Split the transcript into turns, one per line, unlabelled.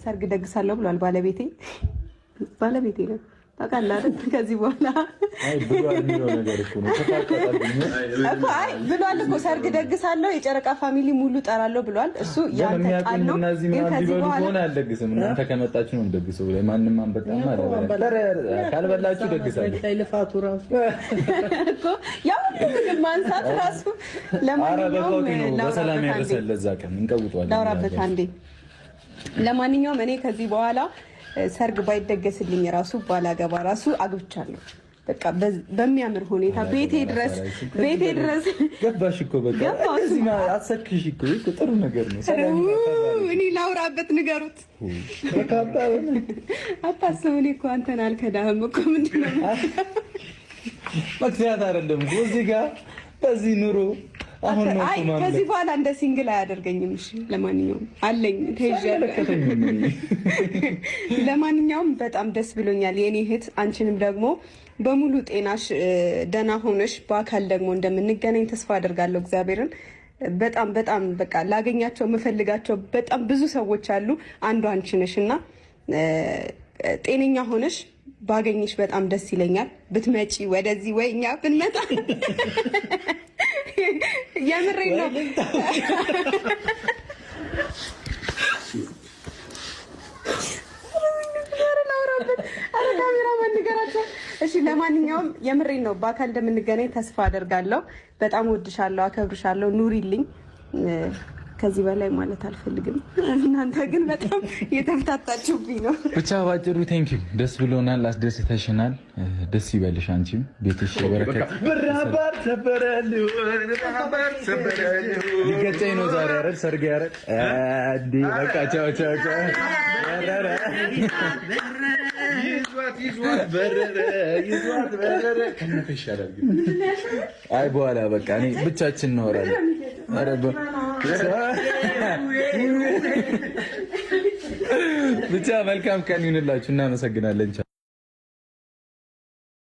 ሰርግ ደግሳለሁ ብሏል ባለቤቴ ነው ታውቃለህ አይደል? ከዚህ በኋላ ብሏል እኮ ሰርግ ደግሳለሁ የጨረቃ ፋሚሊ ሙሉ ጠራለሁ ብሏል። እሱ ያንተ ቃል ነው። ግን ከዚህ በኋላ
አልደግስም። እናንተ ከመጣችሁ ነው እንደግሰው። ለማንም አንበጣም ማለት ካልበላችሁ ደግሳለሁ። ለፋቱ ራሱ እኮ ያው ምግብ ማንሳት ራሱ ለማንኛውም በሰላም ያደርሰል። ለዛ ቀን እንቀውጧለን። ላውራበት አንዴ። ለማንኛውም እኔ ከዚህ በኋላ ሰርግ ባይደገስልኝ ራሱ ባላገባ ራሱ አግብቻለሁ። በቃ በሚያምር ሁኔታ ቤቴ ድረስ ገባሽ እኮ በቃ እዚህ አትሰክሽ እኮ ጥሩ ነገር ነው።
እኔ ላውራበት ንገሩት። በቃ አታስብ። እኔ እኮ አንተን አልከዳህም እኮ ምንድነው
መክፈያት አይደለም እኮ እዚህ ጋር በዚህ ኑሮ አሁን ነው
ማለት ከዚህ በኋላ እንደ ሲንግል አያደርገኝም። እሺ ለማንኛውም አለኝ ተይዣለሁ። ለማንኛውም በጣም ደስ ብሎኛል የኔ እህት። አንቺንም ደግሞ በሙሉ ጤናሽ ደህና ሆነሽ በአካል ደግሞ እንደምንገናኝ ተስፋ አደርጋለሁ። እግዚአብሔርን በጣም በቃ ላገኛቸው የምፈልጋቸው በጣም ብዙ ሰዎች አሉ። አንዱ አንቺ ነሽና ጤነኛ ሆነሽ ባገኝሽ በጣም ደስ ይለኛል። ብትመጪ ወደዚህ ወይ እኛ ብንመጣ የምሬን ነው። እሺ ለማንኛውም የምሬን ነው። በአካል እንደምንገናኝ ተስፋ አደርጋለሁ። በጣም ወድሻለሁ፣ አከብርሻለሁ። ኑሪልኝ። ከዚህ በላይ ማለት አልፈልግም። እናንተ ግን በጣም የተፈታታችሁብኝ ነው። ብቻ ባጭሩ ቴንክ ዩ። ደስ ብሎናል፣ አስደስተሽናል። ደስ ይበልሽ። አንቺም ቤትሽ የበረከት ብራባር ሰበረልኝ ሊገጨኝ ነው ዛሬ አይደል? ሰርግ ያረግ አዲ በቃ ቻው ቻው ቻው። ይዟት በረረ ከነፈ ይሻላል። አይ በኋላ በቃ እኔ ብቻችን እናወራለን። ብቻ መልካም ቀን ይሁንላችሁ። እናመሰግናለን።